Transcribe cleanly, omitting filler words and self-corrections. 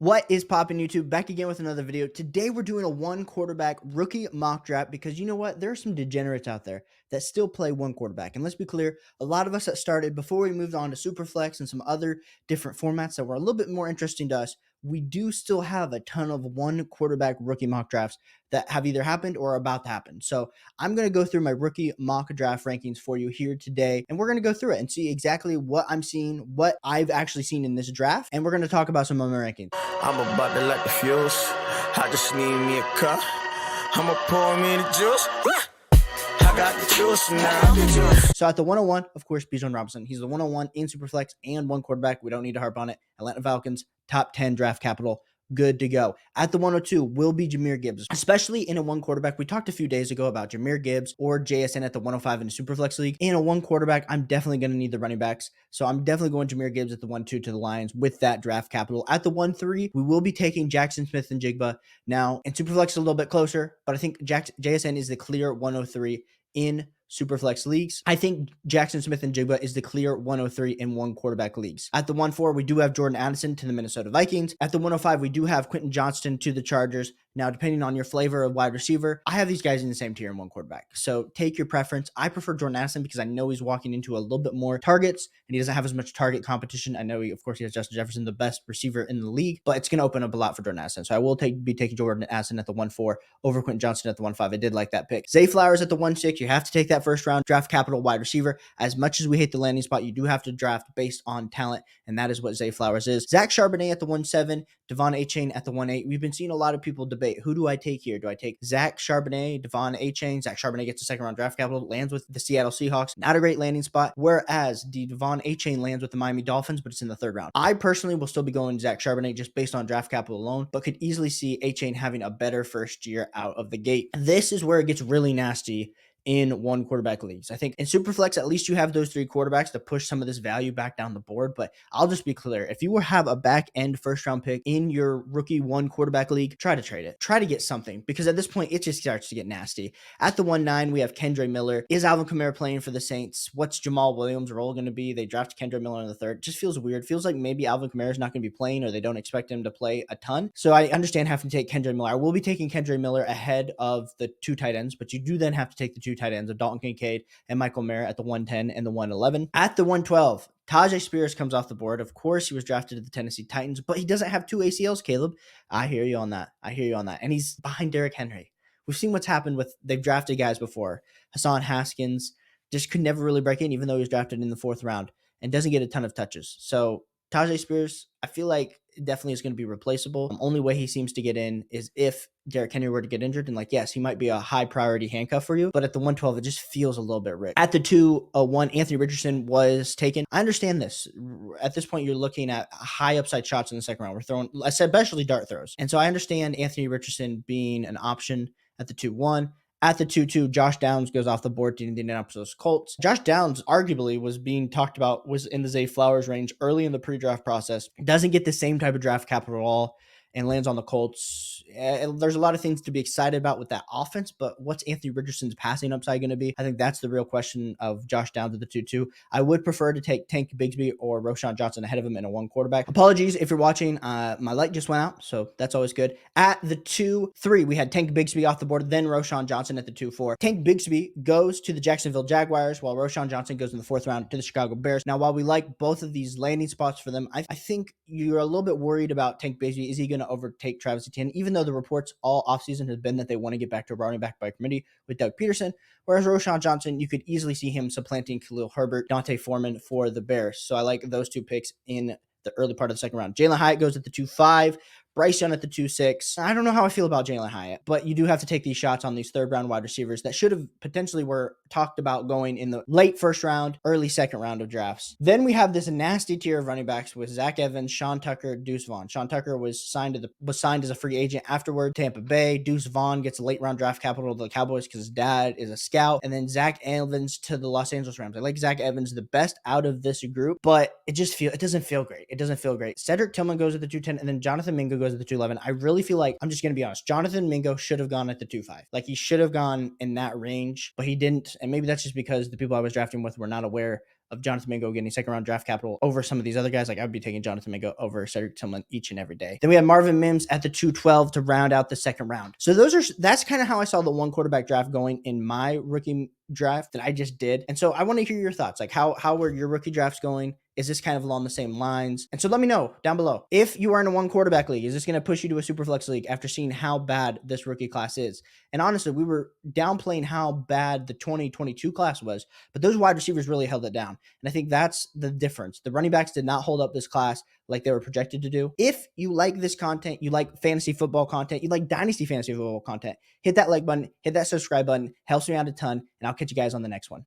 What is poppin' YouTube? Back again with another video. Today we're doing a one quarterback rookie mock draft because you know what? There are some degenerates out there that still play one quarterback. And let's be clear, a lot of us that started before we moved on to superflex and some other different formats that were a little bit more interesting to us, we do still have a ton of one quarterback rookie mock drafts that have either happened or are about to happen. So I'm going to go through my rookie mock draft rankings for you here today, and we're going to go through it and see exactly what I'm seeing, what I've actually seen in this draft, and we're going to talk about some of my rankings. I'm about to light the fuse. I just need me a cup. I'ma pour me the juice. I got the juice now. So at the 101, of course, Bijan Robinson. He's the 101 in Superflex and one quarterback. We don't need to harp on it. Atlanta Falcons, top 10 draft capital. Good to go. At the 102 will be Jahmyr Gibbs, especially in a one quarterback. We talked a few days ago about Jahmyr Gibbs or JSN at the 105 in a Superflex league. In a one quarterback, I'm definitely going to need the running backs. So I'm definitely going Jahmyr Gibbs at the 1-2 to the Lions with that draft capital. At the 1-3, we will be taking Jackson Smith and Jigba. Now, in Superflex, a little bit closer, but I think JSN is the clear 103 in Superflex leagues. I think Jackson Smith and Jigba is the clear 103 in one quarterback leagues. At the 1-4, we do have Jordan Addison to the Minnesota Vikings. At the 105, we do have Quentin Johnston to the Chargers. Now, depending on your flavor of wide receiver, I have these guys in the same tier in one quarterback. So take your preference. I prefer Jordan Addison because I know he's walking into a little bit more targets and he doesn't have as much target competition. I know, of course, he has Justin Jefferson, the best receiver in the league, but it's going to open up a lot for Jordan Addison. So I will be taking Jordan Addison at the 1-4 over Quentin Johnston at the 1-5. I did like that pick. Zay Flowers at the 1-6. You have to take that first round draft capital wide receiver. As much as we hate the landing spot, you do have to draft based on talent, and that is what Zay Flowers is. Zach Charbonnet at the 1-7. Devon Achane at the 1-8. We've been seeing a lot of people debate, who do I take here? Do I take Zach Charbonnet, Devon Achane? Zach Charbonnet gets a second round draft capital, lands with the Seattle Seahawks. Not a great landing spot, whereas the Devon Achane lands with the Miami Dolphins, but it's in the third round. I personally will still be going Zach Charbonnet just based on draft capital alone, but could easily see Achane having a better first year out of the gate. This is where it gets really nasty in one quarterback leagues. I think in Superflex, at least you have those three quarterbacks to push some of this value back down the board. But I'll just be clear. If you have a back end first round pick in your rookie one quarterback league, try to trade it. Try to get something, because at this point, it just starts to get nasty. At the 1-9, we have Kendre Miller. Is Alvin Kamara playing for the Saints? What's Jamal Williams' role going to be? They drafted Kendre Miller in the third. It just feels weird. Feels like maybe Alvin Kamara is not going to be playing, or they don't expect him to play a ton. So I understand having to take Kendre Miller. I will be taking Kendre Miller ahead of the two tight ends, but you do then have to take the two tight ends of Dalton Kincaid and Michael Mayer at the 1-10 and the 1-11. At the 1-12, Tajay Spears comes off the board. Of course, he was drafted to the Tennessee Titans, but he doesn't have two ACLs, Caleb. I hear you on that. And he's behind Derrick Henry. We've seen what's happened with, they've drafted guys before. Hassan Haskins just could never really break in, even though he was drafted in the fourth round and doesn't get a ton of touches. So Tajay Spears, I feel like definitely is going to be replaceable. The only way he seems to get in is if Derrick Henry were to get injured. And yes, he might be a high priority handcuff for you, but at the 1-12, it just feels a little bit rich. At the 2-1, Anthony Richardson was taken. I understand this. At this point, you're looking at high upside shots in the second round. We're throwing, especially dart throws. And so I understand Anthony Richardson being an option at the 2-1. At the 2-2, Josh Downs goes off the board to the Indianapolis Colts. Josh Downs arguably was being talked about, was in the Zay Flowers range early in the pre-draft process. Doesn't get the same type of draft capital at all and lands on the Colts. There's a lot of things to be excited about with that offense, but what's Anthony Richardson's passing upside going to be? I think that's the real question of Josh Downs at the 2-2. I would prefer to take Tank Bigsby or Roshan Johnson ahead of him in a one quarterback. Apologies if you're watching. My light just went out, so that's always good. At the 2-3, we had Tank Bigsby off the board, then Roshan Johnson at the 2-4. Tank Bigsby goes to the Jacksonville Jaguars, while Roshan Johnson goes in the fourth round to the Chicago Bears. Now, while we like both of these landing spots for them, I think you're a little bit worried about Tank Bigsby. Is he going to overtake Travis Etienne, even though the reports all offseason has been that they want to get back to a running back by committee with Doug Peterson, whereas Roshan Johnson, you could easily see him supplanting Khalil Herbert, Dante Foreman for the Bears. So I like those two picks in the early part of the second round. Jalen Hyatt goes at the 2-5. Bryce Young at the 2-6. I don't know how I feel about Jalen Hyatt, but you do have to take these shots on these third round wide receivers that should have potentially were talked about going in the late first round, early second round of drafts. Then we have this nasty tier of running backs with Zach Evans, Sean Tucker, Deuce Vaughn. Sean Tucker was signed as a free agent afterward, Tampa Bay. Deuce Vaughn gets a late round draft capital to the Cowboys because his dad is a scout. And then Zach Evans to the Los Angeles Rams. I like Zach Evans the best out of this group, but it doesn't feel great. It doesn't feel great. Cedric Tillman goes at the 2-10, and then Jonathan Mingo goes at the 2-11. I really feel like, I'm just going to be honest, Jonathan Mingo should have gone at the 2-5. Like, he should have gone in that range, but he didn't. And maybe that's just because the people I was drafting with were not aware of Jonathan Mingo getting second round draft capital over some of these other guys. Like I would be taking Jonathan Mingo over Cedric Tillman each and every day. Then we have Marvin Mims at the 212 to round out the second round. So that's kind of how I saw the one quarterback draft going in my rookie draft that I just did. And so I want to hear your thoughts. Like how were your rookie drafts going? Is this kind of along the same lines? And so let me know down below. If you are in a one quarterback league, is this going to push you to a super flex league after seeing how bad this rookie class is? And honestly, we were downplaying how bad the 2022 class was, but those wide receivers really held it down. And I think that's the difference. The running backs did not hold up this class like they were projected to do. If you like this content, you like fantasy football content, you like Dynasty fantasy football content, hit that like button, hit that subscribe button, helps me out a ton, and I'll catch you guys on the next one.